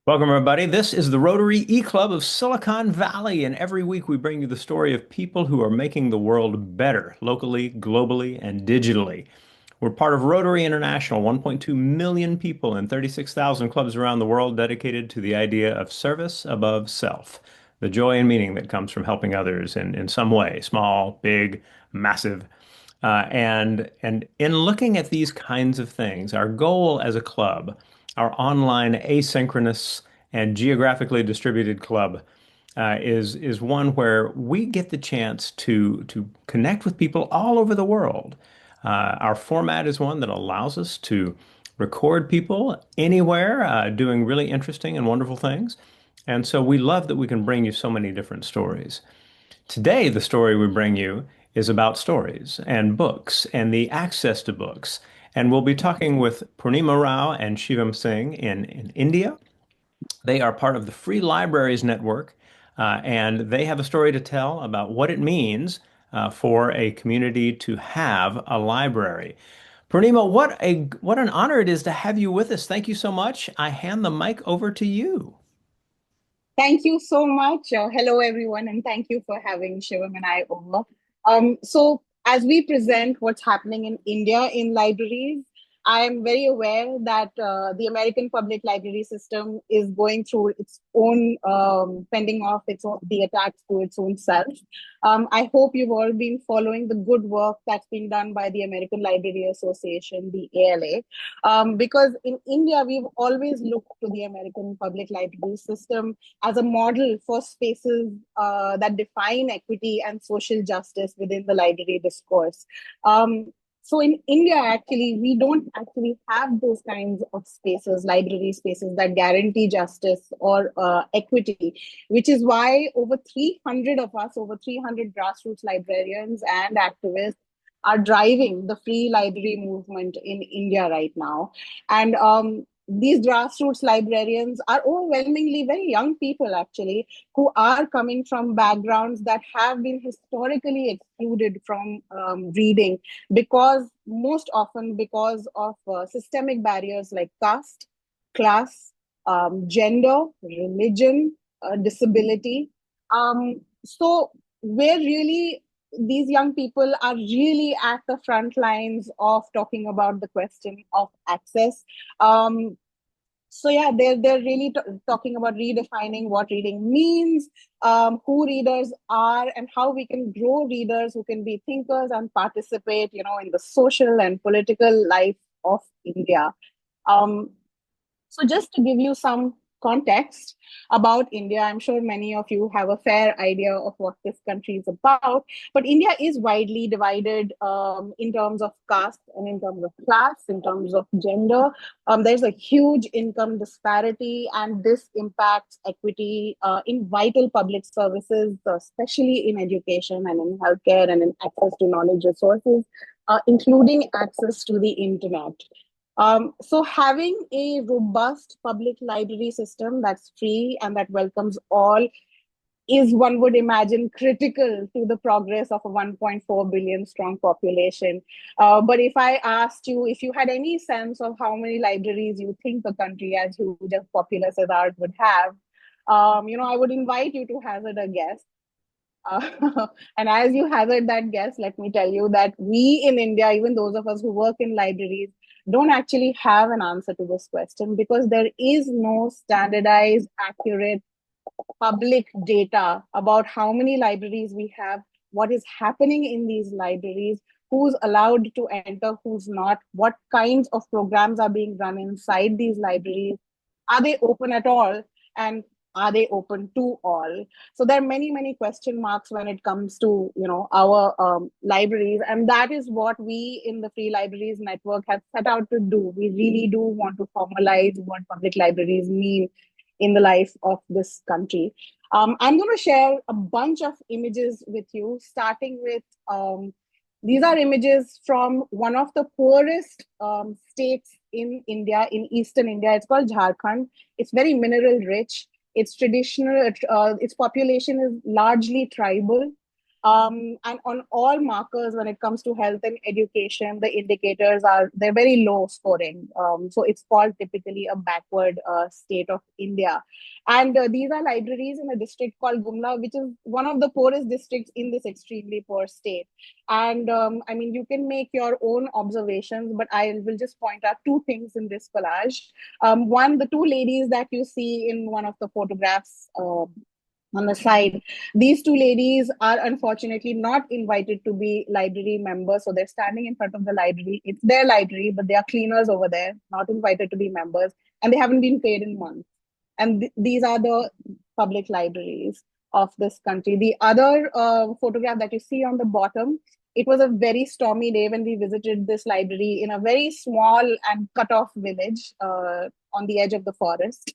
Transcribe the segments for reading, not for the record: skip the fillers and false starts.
Welcome, everybody. This is the Rotary E-Club of Silicon Valley, and every week we bring you the story of people who are making the world better, locally, globally, and digitally. We're part of Rotary International, 1.2 million people in 36,000 clubs around the world dedicated to the idea of service above self, the joy and meaning that comes from helping others in some way, small, big, massive. And in looking at these kinds of things, our goal as a club, our online asynchronous and geographically distributed club, is one where we get the chance to connect with people all over the world. Our format is one that allows us to record people anywhere doing really interesting and wonderful things. And so we love that we can bring you so many different stories. Today, the story we bring you is about stories and books and the access to books. And we'll be talking with Purnima Rao and Shivam Singh in India. They are part of the Free Libraries Network, and they have a story to tell about what it means for a community to have a library. Purnima, what an honor it is to have you with us. Thank you so much. I hand the mic over to you. Thank you so much. Hello, everyone, and thank you for having Shivam and I over. As we present what's happening in India in libraries, I am very aware that the American public library system is going through its own fending off the attacks to its own self. I hope you've all been following the good work that's being done by the American Library Association, the ALA, because in India we've always looked to the American public library system as a model for spaces that define equity and social justice within the library discourse. So in India, actually, we don't actually have those kinds of spaces, library spaces that guarantee justice or equity, which is why over 300 of us, over 300 grassroots librarians and activists are driving the free library movement in India right now. And these grassroots librarians are overwhelmingly very young people, actually, who are coming from backgrounds that have been historically excluded from reading because most often because of systemic barriers like caste, class, gender, religion, disability. So we're really these young people are really at the front lines of talking about the question of access. Um, so yeah, they're really talking about redefining what reading means, who readers are, and how we can grow readers who can be thinkers and participate, in the social and political life of India. Um, so just to give you some context about India, I'm sure many of you have a fair idea of what this country is about. But India is widely divided in terms of caste and in terms of class, in terms of gender. There's a huge income disparity, and this impacts equity in vital public services, especially in education and in healthcare and in access to knowledge resources, including access to the internet. So having a robust public library system that's free and that welcomes all is, one would imagine, critical to the progress of a 1.4 billion strong population. But if I asked you if you had any sense of how many libraries you think the country as huge as populous as ours would have, I would invite you to hazard a guess. And as you hazard that guess, let me tell you that we in India, even those of us who work in libraries, don't actually have an answer to this question because there is no standardized, accurate public data about how many libraries we have, what is happening in these libraries, who's allowed to enter, who's not, what kinds of programs are being run inside these libraries, are they open at all, and are they open to all? So there are many, many question marks when it comes to our libraries, and that is what we in the Free Libraries Network have set out to do. We really do want to formalize what public libraries mean in the life of this country. I'm going to share a bunch of images with you, starting with these are images from one of the poorest states in India, in eastern India. It's called Jharkhand. It's very mineral rich. It's traditional. Its population is largely tribal. And on all markers, when it comes to health and education, the indicators they're very low scoring. So it's called typically a backward state of India. And these are libraries in a district called Gumla, which is one of the poorest districts in this extremely poor state. And I mean, you can make your own observations, but I will just point out two things in this collage. One, the two ladies that you see in one of the photographs on the side, these two ladies are unfortunately not invited to be library members. So they're standing in front of the library. It's their library, but they are cleaners over there, not invited to be members, and they haven't been paid in months. And these are the public libraries of this country. The other photograph that you see on the bottom, it was a very stormy day when we visited this library in a very small and cut off village on the edge of the forest.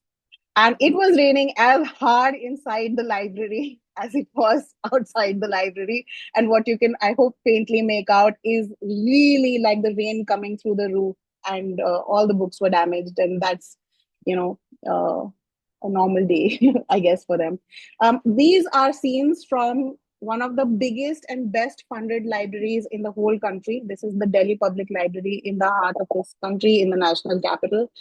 And it was raining as hard inside the library as it was outside the library. And what you can, I hope, faintly make out is really like the rain coming through the roof, and all the books were damaged. And that's, you know, a normal day, I guess, for them. These are scenes from one of the biggest and best funded libraries in the whole country. This is the Delhi Public Library in the heart of this country, in the national capital.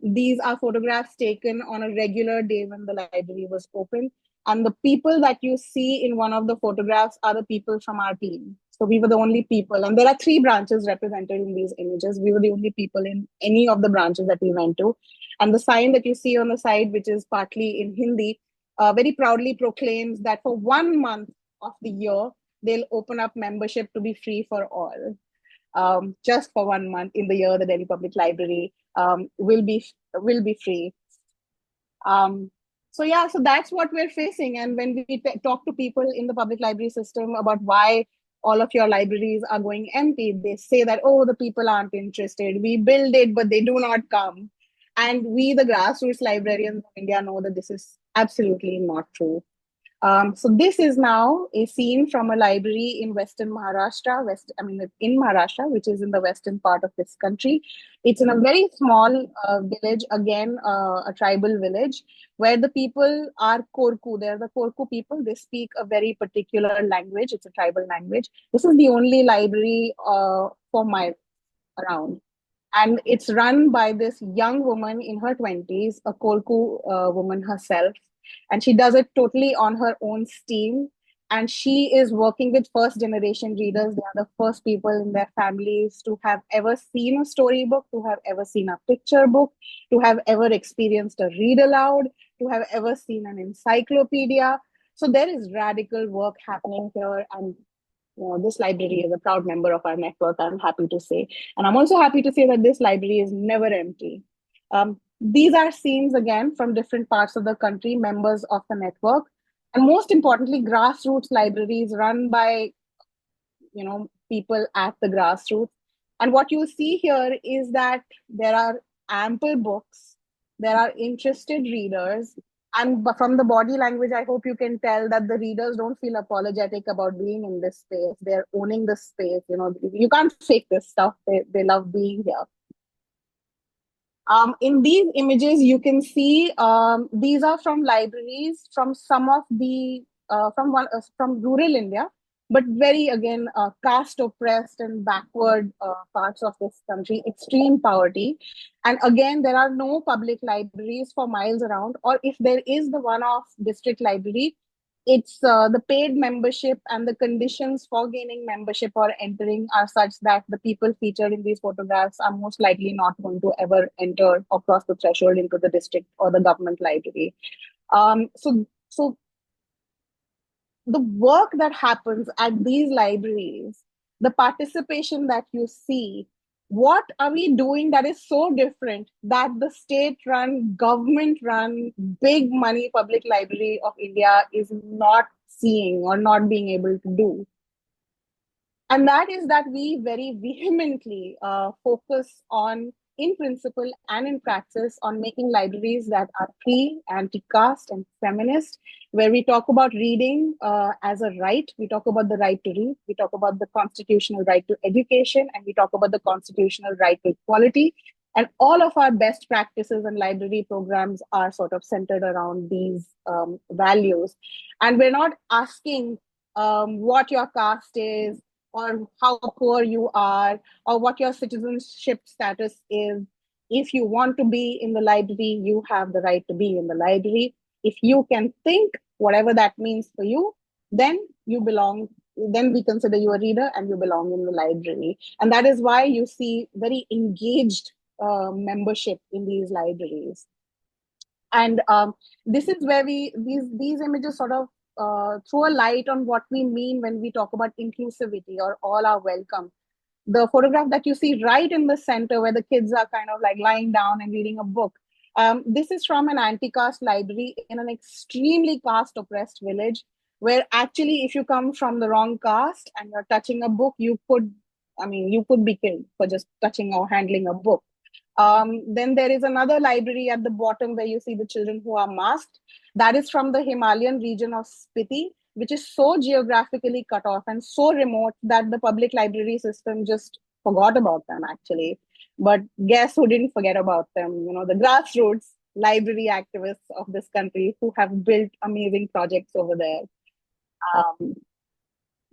These are photographs taken on a regular day when the library was open. And the people that you see in one of the photographs are the people from our team. So we were the only people, and there are three branches represented in these images. We were the only people in any of the branches that we went to. And the sign that you see on the side, which is partly in Hindi, very proudly proclaims that for 1 month of the year, they'll open up membership to be free for all. Just for 1 month in the year, the Delhi Public Library will be free. So yeah, so that's what we're facing. And when we talk to people in the public library system about why all of your libraries are going empty, they say that, oh, the people aren't interested. We build it, but they do not come. And we, the grassroots librarians of India, know that this is absolutely not true. So this is now a scene from a library in Western Maharashtra, in Maharashtra, which is in the western part of this country. It's in a very small village, again, a tribal village, where the people are Korku. They're the Korku people. They speak a very particular language. It's a tribal language. This is the only library for miles around. And it's run by this young woman in her 20s, a Korku woman herself. And she does it totally on her own steam. And she is working with first generation readers. They are the first people in their families to have ever seen a storybook, to have ever seen a picture book, to have ever experienced a read aloud, to have ever seen an encyclopedia. So there is radical work happening here. And this library is a proud member of our network, I'm happy to say. And I'm also happy to say that this library is never empty. These are scenes, again, from different parts of the country, members of the network. And most importantly, grassroots libraries run by, people at the grassroots. And what you see here is that there are ample books, there are interested readers, and from the body language, I hope you can tell that the readers don't feel apologetic about being in this space. They're owning the space. You can't fake this stuff. They love being here. In these images, you can see these are from libraries from some of the from rural India, but very, again, caste oppressed and backward parts of this country, extreme poverty. And again, there are no public libraries for miles around, or if there is the one-off district library, it's the paid membership and the conditions for gaining membership or entering are such that the people featured in these photographs are most likely not going to ever enter or cross the threshold into the district or the government library. So the work that happens at these libraries, the participation that you see, what are we doing that is so different that the state-run, government-run, big money public library of India is not seeing or not being able to do? And that is that we very vehemently focus on, in principle and in practice, on making libraries that are free, anti-caste, and feminist, where we talk about reading as a right. We talk about the right to read. We talk about the constitutional right to education, and we talk about the constitutional right to equality. And all of our best practices and library programs are sort of centered around these values. And we're not asking what your caste is, or how poor you are, or what your citizenship status is. If you want to be in the library, you have the right to be in the library. If you can think, whatever that means for you, then you belong. Then we consider you a reader and you belong in the library. And that is why you see very engaged membership in these libraries. And this is where these images sort of throw a light on what we mean when we talk about inclusivity or all are welcome. The photograph that you see right in the center where the kids are kind of like lying down and reading a book, this is from an anti-caste library in an extremely caste oppressed village, where actually if you come from the wrong caste and you're touching a book, you could be killed for just touching or handling a book. Then there is another library at the bottom where you see the children who are masked. That is from the Himalayan region of Spiti, which is so geographically cut off and so remote that the public library system just forgot about them, actually. But guess who didn't forget about them? The grassroots library activists of this country who have built amazing projects over there. Um,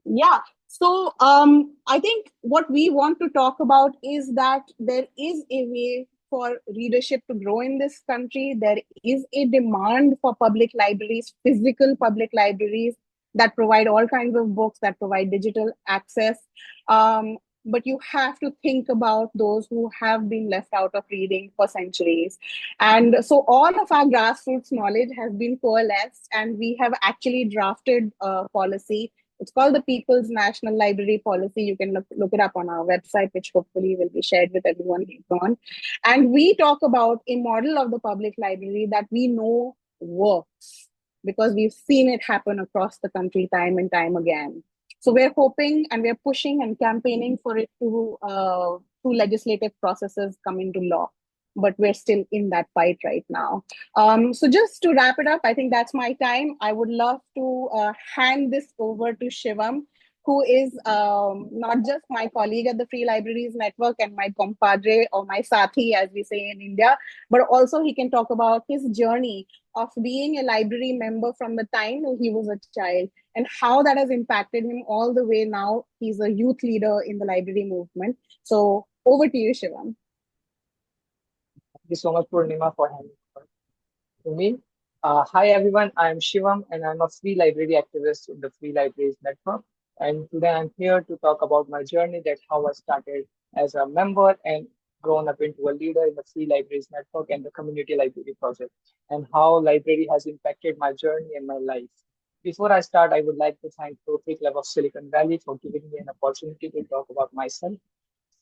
yeah. So I think what we want to talk about is that there is a way for readership to grow in this country. There is a demand for public libraries, physical public libraries that provide all kinds of books, that provide digital access. But you have to think about those who have been left out of reading for centuries. And so all of our grassroots knowledge has been coalesced, and we have actually drafted a policy. It's called the People's National Library Policy. You can look it up on our website, which hopefully will be shared with everyone later on. And we talk about a model of the public library that we know works because we've seen it happen across the country time and time again. So we're hoping and we're pushing and campaigning for it to, through legislative processes, come into law. But we're still in that fight right now. So just to wrap it up, I think that's my time. I would love to hand this over to Shivam, who is not just my colleague at the Free Libraries Network and my compadre or my sathi, as we say in India, but also he can talk about his journey of being a library member from the time he was a child and how that has impacted him all the way now. He's a youth leader in the library movement. So over to you, Shivam. Thank you so much, Purnima, for having to me. Hi, everyone. I'm Shivam, and I'm a free library activist in the Free Libraries Network. And today I'm here to talk about my journey, that how I started as a member and grown up into a leader in the Free Libraries Network and the Community Library Project, and how library has impacted my journey and my life. Before I start, I would like to thank Rotary Club of Silicon Valley for giving me an opportunity to talk about myself.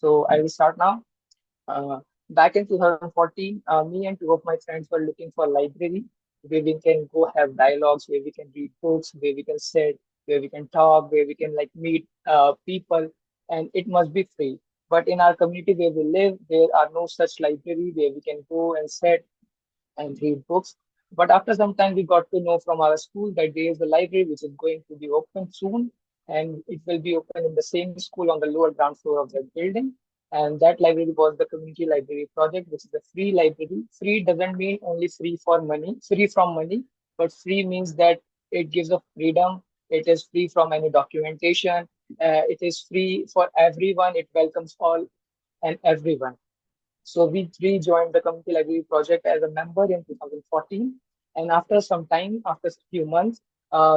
So I will start now. Uh, Back in 2014, me and two of my friends were looking for a library where we can go have dialogues, where we can read books, where we can sit, where we can talk, where we can like meet people, and it must be free. But in our community where we live, there are no such library where we can go and sit and read books. But after some time, we got to know from our school that there is a library which is going to be open soon, and it will be open in the same school on the lower ground floor of that building. And that library was the Community Library Project, which is a free library. Free doesn't mean only free for money, free from money, but free means that it gives a freedom. It is free from any documentation. It is free for everyone. It welcomes all and everyone. So we three joined the Community Library Project as a member in 2014. And after some time, after a few months,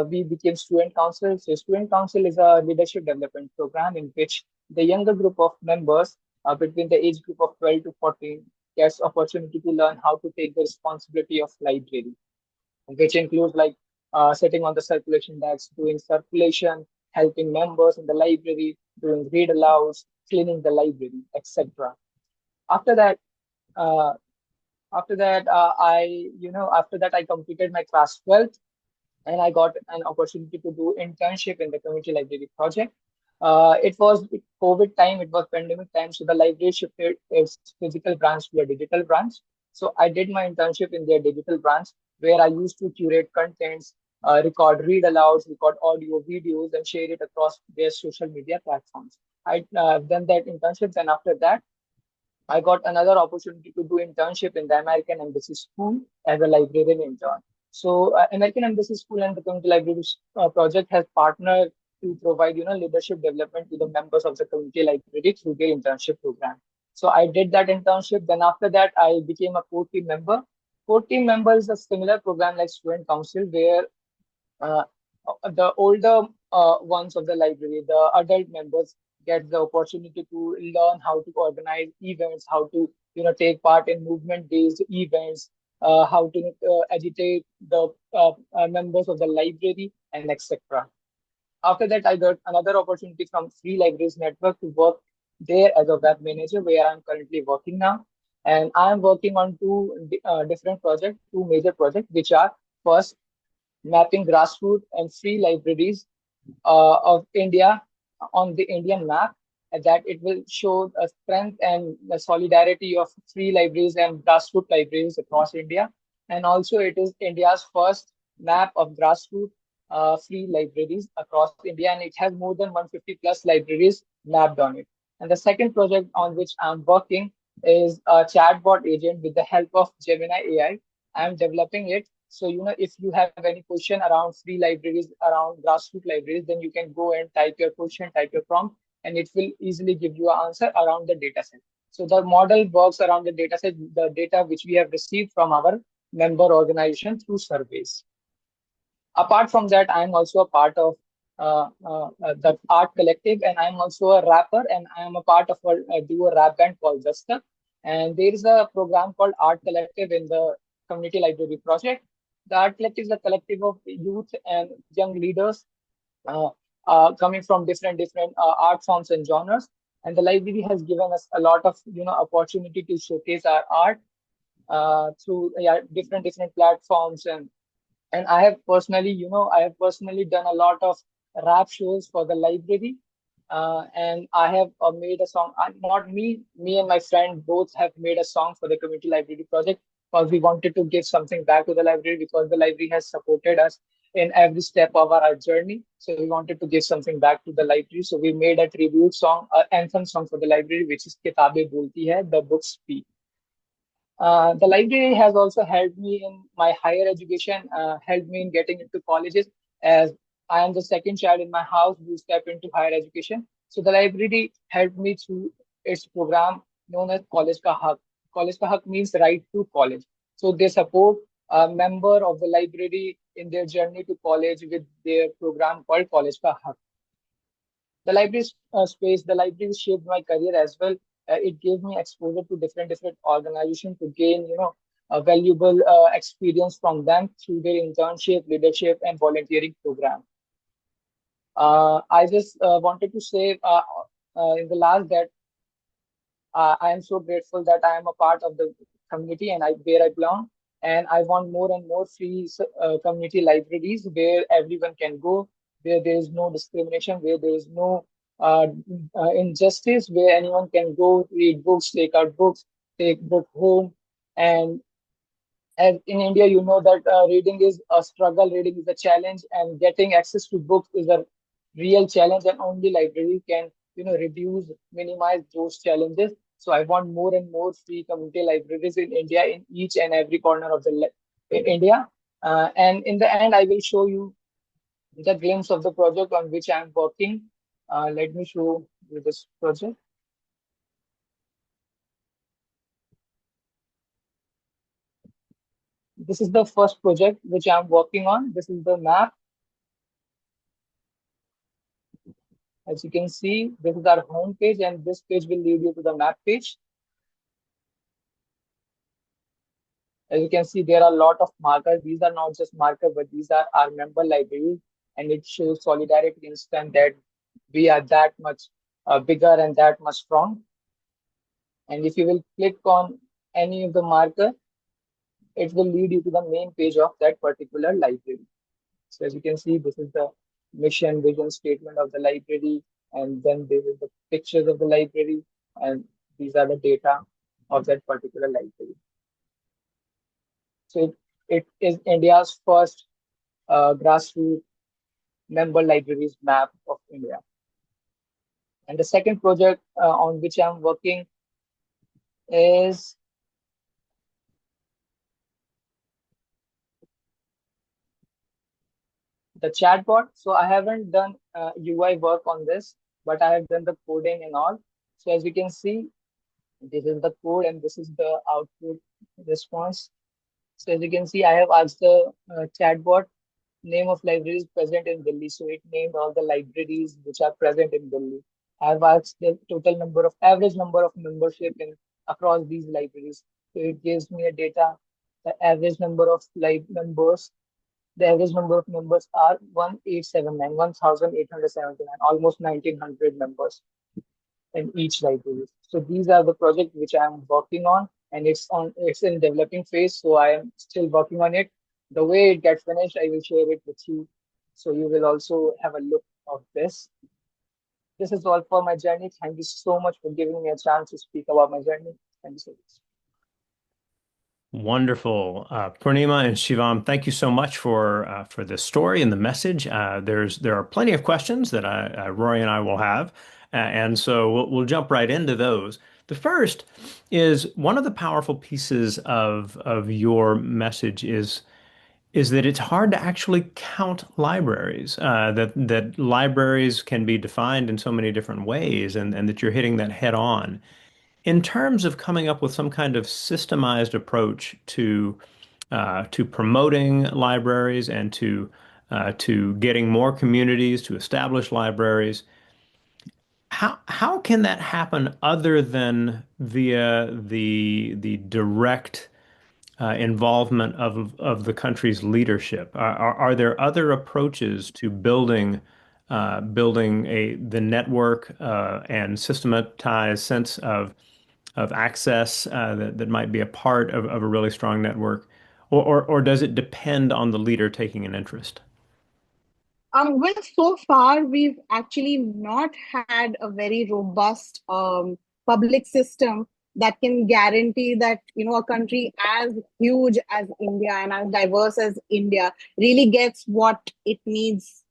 we became student council. So student council is a leadership development program in which the younger group of members between the age group of 12 to 14 gets opportunity to learn how to take the responsibility of library, which includes like sitting on the circulation desk, doing circulation, helping members in the library, doing read alouds, cleaning the library, etc. After that, uh, after that, I completed my class 12th, and I got an opportunity to do internship in the community library project. It was COVID time, it was pandemic time, so the library shifted its physical branch to a digital branch. So I did my internship in their digital branch, where I used to curate contents, record read alouds, record audio, videos, and share it across their social media platforms. I done that internship, and after that, I got another opportunity to do internship in the American Embassy School as a librarian intern. So American Embassy School and the Community Libraries project has partnered to provide, leadership development to the members of the community library through their internship program. So I did that internship. Then after that, I became a core team member. Core team member is a similar program like Student Council, where uh, the older ones of the library, the adult members, get the opportunity to learn how to organize events, how to take part in movement based events, how to agitate the members of the library, and etc. After that, I got another opportunity from Free Libraries Network to work there as a web manager, where I'm currently working now. And I'm working on different projects, two major projects, which are first, mapping grassroots and free libraries of India on the Indian map, and that it will show a strength and the solidarity of free libraries and grassroots libraries across India. And also, it is India's first map of grassroots free libraries across India, and it has more than 150 plus libraries mapped on it. And the second project on which I'm working is a chatbot agent with the help of Gemini AI. I'm developing it. So, if you have any question around free libraries, around grassroots libraries, then you can go and type your question, type your prompt, and it will easily give you an answer around the data set. So the model works around the data set, the data which we have received from our member organization through surveys. Apart from that, I'm also a part of the art collective, and I'm also a rapper, and I'm a part of a duo rap band called Dasta. And there is a program called Art Collective in the Community Library Project. The Art Collective is a collective of youth and young leaders uh, coming from different art forms and genres. And the library has given us a lot of opportunity to showcase our art through different platforms. And I have personally done a lot of rap shows for the library. And I have made a song. Not me, me and my friend both have made a song for the community library project, because we wanted to give something back to the library, because the library has supported us in every step of our journey. So we wanted to give something back to the library. So we made a tribute song, an anthem song for the library, which is Kitabe Bolti Hai, the books speak. The library has also helped me in my higher education, helped me in getting into colleges, as I am the second child in my house who step into higher education. So the library helped me through its program known as College Ka Hak. College Ka Hak means right to college. So they support a member of the library in their journey to college with their program called College Ka Hak. The library space, the library shaped my career as well. It gave me exposure to different organizations to gain, a valuable experience from them through their internship, leadership, and volunteering program. I just wanted to say in the last that I am so grateful that I am a part of the community and where I belong. And I want more and more free community libraries where everyone can go, where there is no discrimination, where there is no uh, injustice, where anyone can go read books, take out books, take book home. And as in India, you know that reading is a struggle, reading is a challenge, and getting access to books is a real challenge. And only library can, reduce, minimize those challenges. So I want more and more free community libraries in India, in each and every corner of the India. And in the end, I will show you the glimpse of the project on which I am working. Let me show you this project. This is the first project which I'm working on. This is the map. As you can see, this is our home page, and this page will lead you to the map page. As you can see, there are a lot of markers. These are not just markers, but these are our member libraries, and it shows solidarity instant that we are that much bigger and that much strong. And if you will click on any of the marker, it will lead you to the main page of that particular library. So as you can see, this is the mission, vision statement of the library, and then there is the pictures of the library, and these are the data of that particular library. So it is India's first grassroots member libraries map of India. And the second project on which I'm working is the chatbot. So I haven't done UI work on this, but I have done the coding and all. So as you can see, this is the code and this is the output response. So as you can see, I have asked the chatbot name of libraries present in Delhi. So it named all the libraries which are present in Delhi. I have asked the total number of average number of membership in across these libraries. So it gives me a data, the average number of members. The average number of members are 1879, 1879, almost 1900 members in each library. So these are the projects which I am working on, and it's in developing phase. So I am still working on it. The way it gets finished, I will share it with you, so you will also have a look of this. This is all for my journey. Thank you so much for giving me a chance to speak about my journey. Thank you so much. Wonderful. Purnima and Shivam, thank you so much for this story and the message. There are plenty of questions that Rory and I will have, and so we'll jump right into those. The first is one of the powerful pieces of your message is that it's hard to actually count libraries. That libraries can be defined in so many different ways, and that you're hitting that head on. In terms of coming up with some kind of systemized approach to promoting libraries and to getting more communities to establish libraries, how can that happen other than via the direct involvement of the country's leadership? Are there other approaches to building the network and systematized sense of access that might be a part of a really strong network, or does it depend on the leader taking an interest? Well, so far we've actually not had a very robust public system that can guarantee that a country as huge as India and as diverse as India really gets what it needs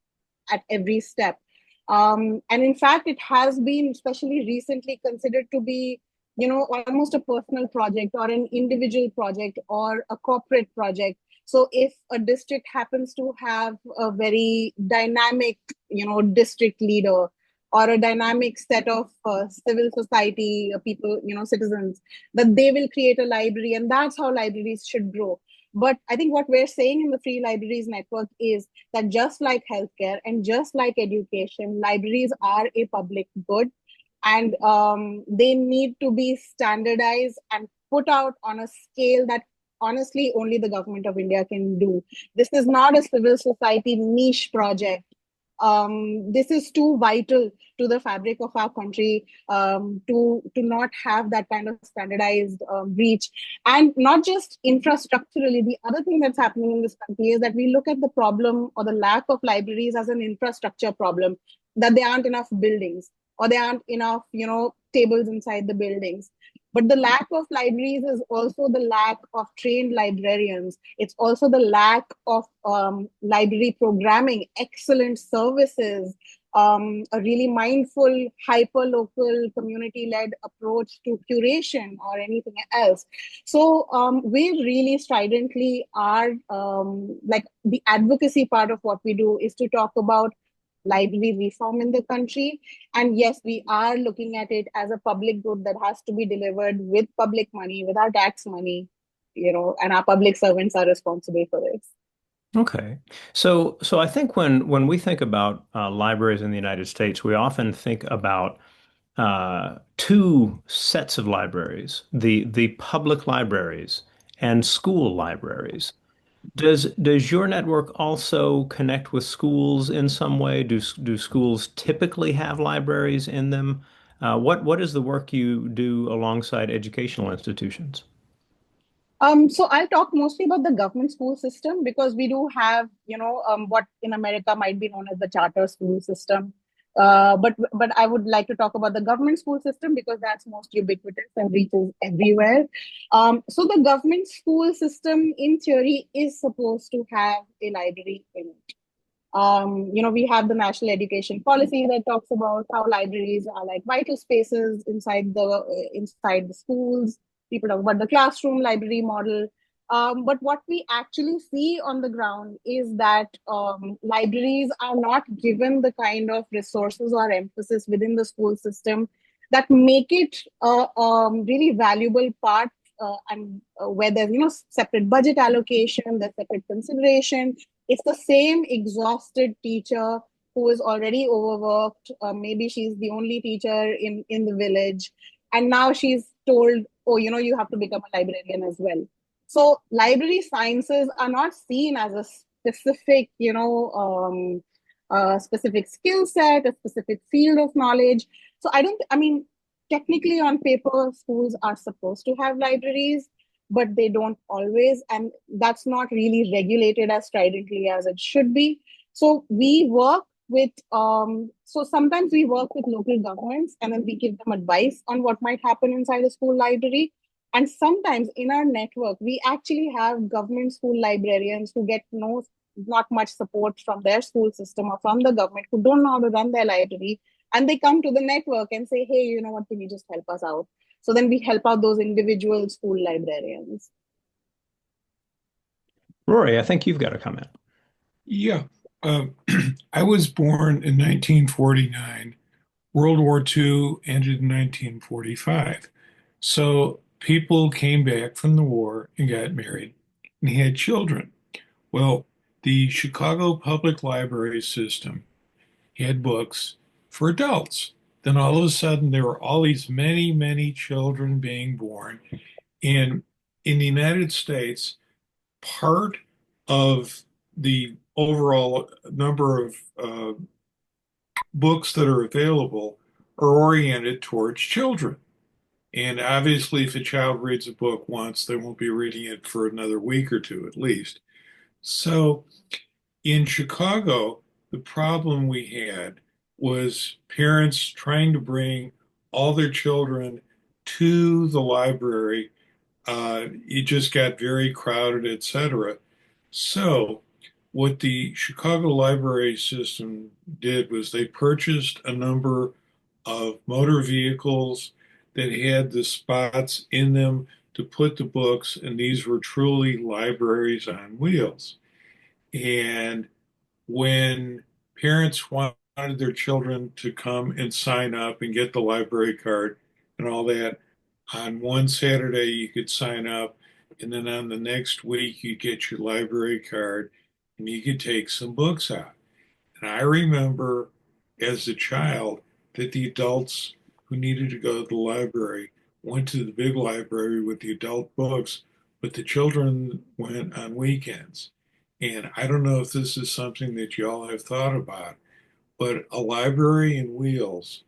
at every step. And in fact, it has been, especially recently, considered to be, almost a personal project or an individual project or a corporate project. So if a district happens to have a very dynamic, district leader or a dynamic set of civil society people, citizens, that they will create a library, and that's how libraries should grow. But I think what we're saying in the Free Libraries Network is that just like healthcare and just like education, libraries are a public good, and they need to be standardized and put out on a scale that honestly only the government of India can do. This is not a civil society niche project. This is too vital to the fabric of our country to not have that kind of standardized reach. And not just infrastructurally, the other thing that's happening in this country is that we look at the problem or the lack of libraries as an infrastructure problem, that there aren't enough buildings or there aren't enough, tables inside the buildings. But the lack of libraries is also the lack of trained librarians. It's also the lack of library programming, excellent services, a really mindful, hyper-local, community-led approach to curation or anything else. So we really stridently are like the advocacy part of what we do is to talk about library reform in the country. And yes, we are looking at it as a public good that has to be delivered with public money, with our tax money, and our public servants are responsible for this. Okay. So I think when we think about libraries in the United States, we often think about two sets of libraries, the public libraries and school libraries. Does your network also connect with schools in some way? Do schools typically have libraries in them? What is the work you do alongside educational institutions? So I'll talk mostly about the government school system because we do have, what in America might be known as the charter school system. But I would like to talk about the government school system because that's most ubiquitous and reaches everywhere. So the government school system, in theory, is supposed to have a library in it. We have the national education policy that talks about how libraries are like vital spaces inside the schools. People talk about the classroom library model. But what we actually see on the ground is that libraries are not given the kind of resources or emphasis within the school system that make it a really valuable part, and where there's separate budget allocation, there's separate consideration. It's the same exhausted teacher who is already overworked. Maybe she's the only teacher in the village, and now she's told, oh, you have to become a librarian as well. So library sciences are not seen as a specific, specific skill set, a specific field of knowledge. So I mean, technically on paper, schools are supposed to have libraries, but they don't always, and that's not really regulated as stridently as it should be. So we work with, so sometimes we work with local governments and then we give them advice on what might happen inside a school library. And sometimes in our network, we actually have government school librarians who get not much support from their school system or from the government, who don't know how to run their library. And they come to the network and say, hey, you know what, can you just help us out? So then we help out those individual school librarians. Rory, I think you've got a comment. Yeah. Um, I was born in 1949. World War II ended in 1945. So people came back from the war and got married and had children. Well, the Chicago Public Library system had books for adults. Then all of a sudden, there were all these many, many children being born. And in the United States, part of the overall number of books that are available are oriented towards children. And obviously, if a child reads a book once, they won't be reading it for another week or two at least. So in Chicago, the problem we had was parents trying to bring all their children to the library. It just got very crowded, etc. So what the Chicago library system did was they purchased a number of motor vehicles that had the spots in them to put the books, and these were truly libraries on wheels. And when parents wanted their children to come and sign up and get the library card and all that, on one Saturday you could sign up, and then on the next week you get your library card and you could take some books out. And I remember as a child that the adults who needed to go to the library went to the big library with the adult books, but the children went on weekends. And I don't know if this is something that y'all have thought about, but a library in wheels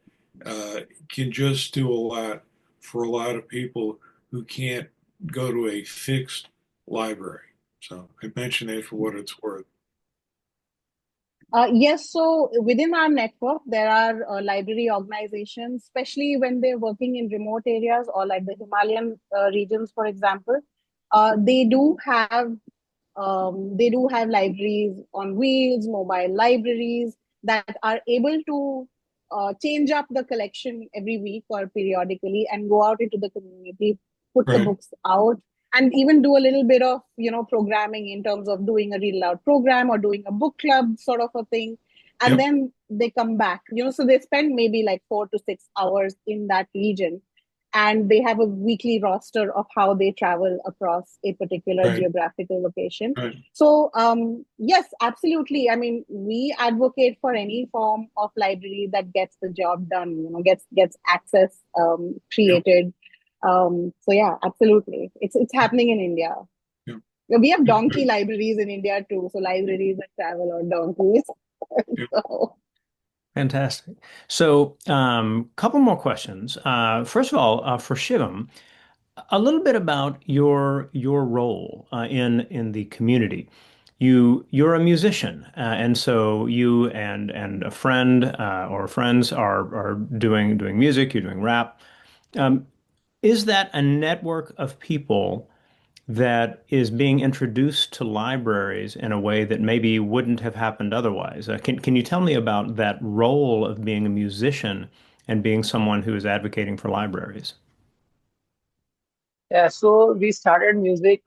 can just do a lot for a lot of people who can't go to a fixed library. So I mention that for what it's worth. Yes, so within our network, there are library organizations, especially when they're working in remote areas or like the Himalayan regions, for example. They do have libraries on wheels, mobile libraries that are able to change up the collection every week or periodically and go out into the community, put the Right. books out, and even do a little bit of programming in terms of doing a read aloud program or doing a book club sort of a thing. And Yep. then they come back, so they spend maybe like 4 to 6 hours in that region, and they have a weekly roster of how they travel across a particular Right. geographical location. Right. So yes, absolutely. I mean, we advocate for any form of library that gets the job done, gets access Yep. created. So yeah, absolutely, it's happening in India. Yep. Yeah, we have Yep. donkey libraries in India too. So libraries that travel on donkeys. Yep. So, Fantastic. So, couple more questions. First of all, for Shivam, a little bit about your role in the community. You're a musician, and so you and a friend or friends are doing music. You're doing rap. Um, is that a network of people that is being introduced to libraries in a way that maybe wouldn't have happened otherwise? Can you tell me about that role of being a musician and being someone who is advocating for libraries? Yeah, so we started music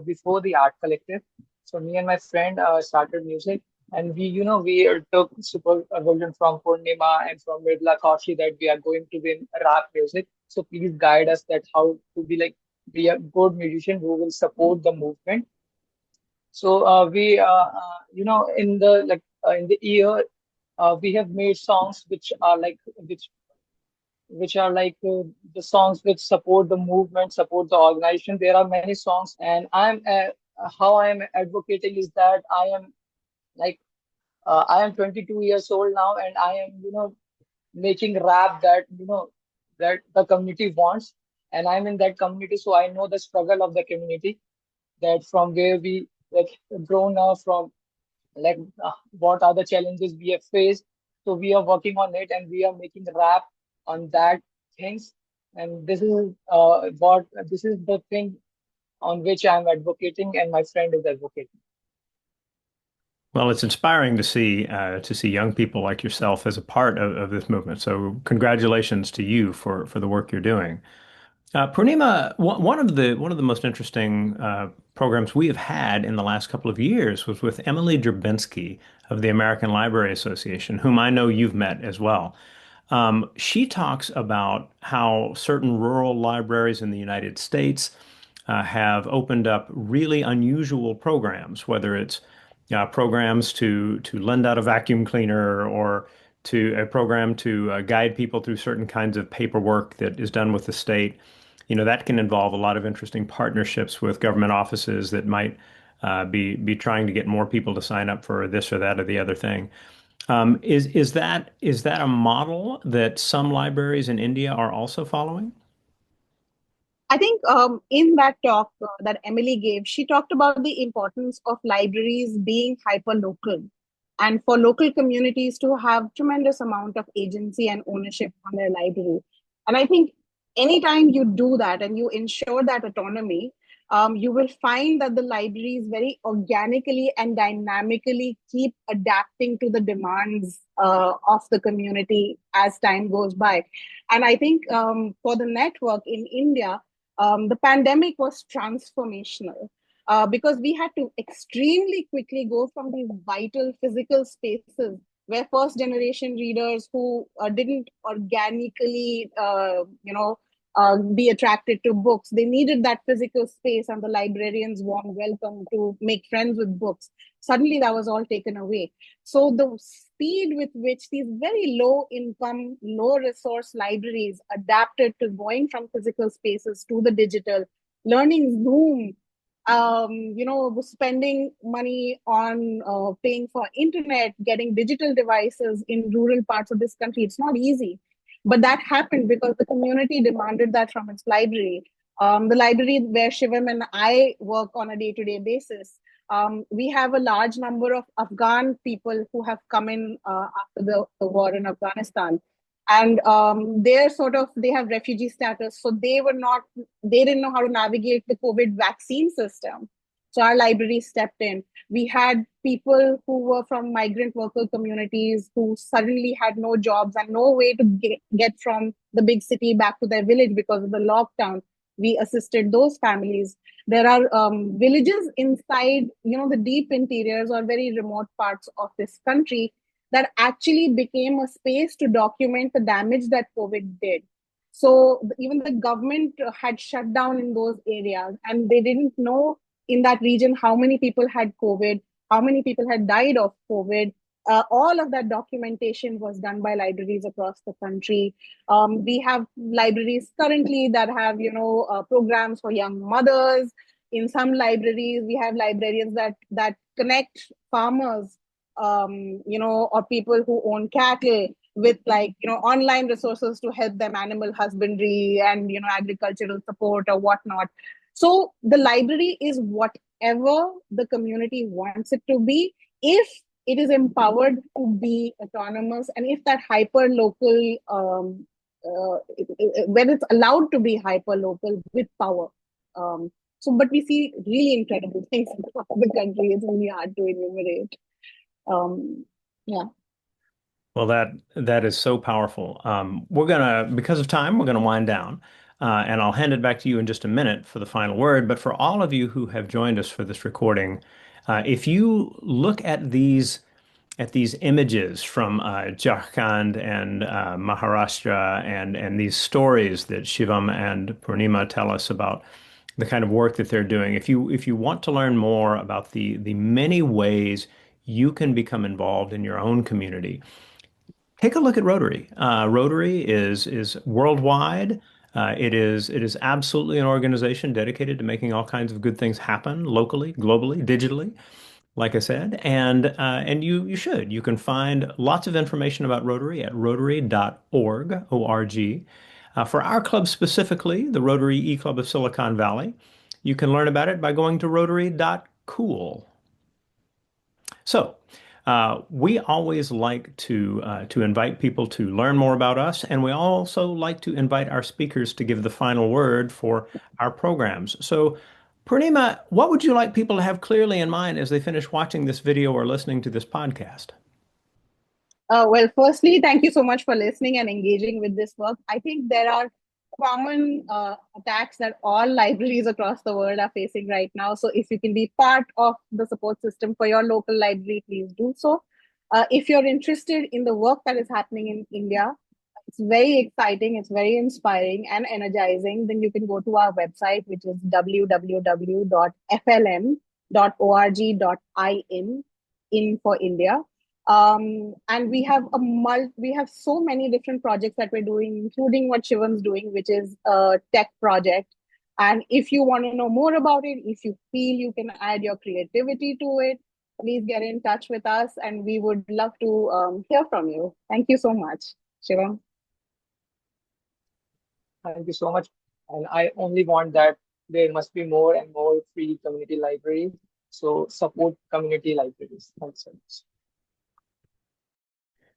before the art collective. So me and my friend started music, and we took supervision from Purnima and from Mirla Kaushi that we are going to be in rap music. So please guide us that how to be a good musician who will support the movement. So we in the year we have made songs which are the songs which support the movement, support the organization. There are many songs, and how I am advocating is that like I am 22 years old now, and I am making rap that the community wants, and I'm in that community, so I know the struggle of the community, that from where we grown up from, like what are the challenges we have faced. So we are working on it, and we are making rap on that things. And this is the thing on which I'm advocating, and my friend is advocating. Well, it's inspiring to see young people like yourself as a part of this movement. So congratulations to you for the work you're doing. Purnima, one of the most interesting programs we have had in the last couple of years was with Emily Drabinski of the American Library Association, whom I know you've met as well. She talks about how certain rural libraries in the United States have opened up really unusual programs, whether it's programs to lend out a vacuum cleaner or to a program to guide people through certain kinds of paperwork that is done with the state. You know, that can involve a lot of interesting partnerships with government offices that might be trying to get more people to sign up for this or that or the other thing. Is that a model that some libraries in India are also following? I think in that talk that Emily gave, she talked about the importance of libraries being hyper local and for local communities to have tremendous amount of agency and ownership on their library. And I think anytime you do that and you ensure that autonomy, you will find that the libraries very organically and dynamically keep adapting to the demands of the community as time goes by. And I think for the network in India, the pandemic was transformational because we had to extremely quickly go from these vital physical spaces where first generation readers who didn't organically, be attracted to books. They needed that physical space and the librarian's warm welcome to make friends with books. Suddenly, that was all taken away. So, the speed with which these very low income, low resource libraries adapted to going from physical spaces to the digital, learning Zoom, spending money on paying for internet, getting digital devices in rural parts of this country. It's not easy, but that happened because the community demanded that from its library. The library where Shivam and I work on a day-to-day basis, we have a large number of Afghan people who have come in after the war in Afghanistan, and they have refugee status, so they didn't know how to navigate the COVID vaccine system. So our library stepped in. We had people who were from migrant worker communities who suddenly had no jobs and no way to get from the big city back to their village because of the lockdown. We assisted those families. There are villages inside, the deep interiors or very remote parts of this country that actually became a space to document the damage that COVID did. So even the government had shut down in those areas, and they didn't know in that region how many people had COVID, how many people had died of COVID. All of that documentation was done by libraries across the country. We have libraries currently that have, programs for young mothers. In some libraries, we have librarians that connect farmers, or people who own cattle with online resources to help them animal husbandry and agricultural support or whatnot. So the library is whatever the community wants it to be, if it is empowered to be autonomous, and if that hyper local, when it's allowed to be hyper local with power. But we see really incredible things across the country. It's really hard to enumerate. Um, yeah. Well, that is so powerful. We're gonna, because of time, we're gonna wind down. And I'll hand it back to you in just a minute for the final word. But for all of you who have joined us for this recording, if you look at these images from Jharkhand and Maharashtra and these stories that Shivam and Purnima tell us about the kind of work that they're doing. If you want to learn more about the many ways you can become involved in your own community, take a look at Rotary. Rotary is worldwide. It is absolutely an organization dedicated to making all kinds of good things happen locally, globally, digitally, like I said, and you should. You can find lots of information about Rotary at rotary.org, O-R-G. For our club specifically, the Rotary E-Club of Silicon Valley, you can learn about it by going to rotary.cool. So, we always like to invite people to learn more about us, and we also like to invite our speakers to give the final word for our programs. So, Purnima, what would you like people to have clearly in mind as they finish watching this video or listening to this podcast? Well, firstly, thank you so much for listening and engaging with this work. I think there are common attacks that all libraries across the world are facing right now. So, if you can be part of the support system for your local library, please do so. If you're interested in the work that is happening in India, it's very exciting, it's very inspiring and energizing. Then you can go to our website, which is www.flm.org.in, in for India. And we have so many different projects that we're doing, including what Shivam's doing, which is a tech project. And if you want to know more about it, if you feel you can add your creativity to it, please get in touch with us, and we would love to hear from you. Thank you so much, Shivam. Thank you so much. And I only want that there must be more and more free community libraries. So support community libraries. Thanks so much.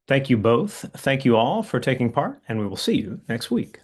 Thank you both. Thank you all for taking part, and we will see you next week.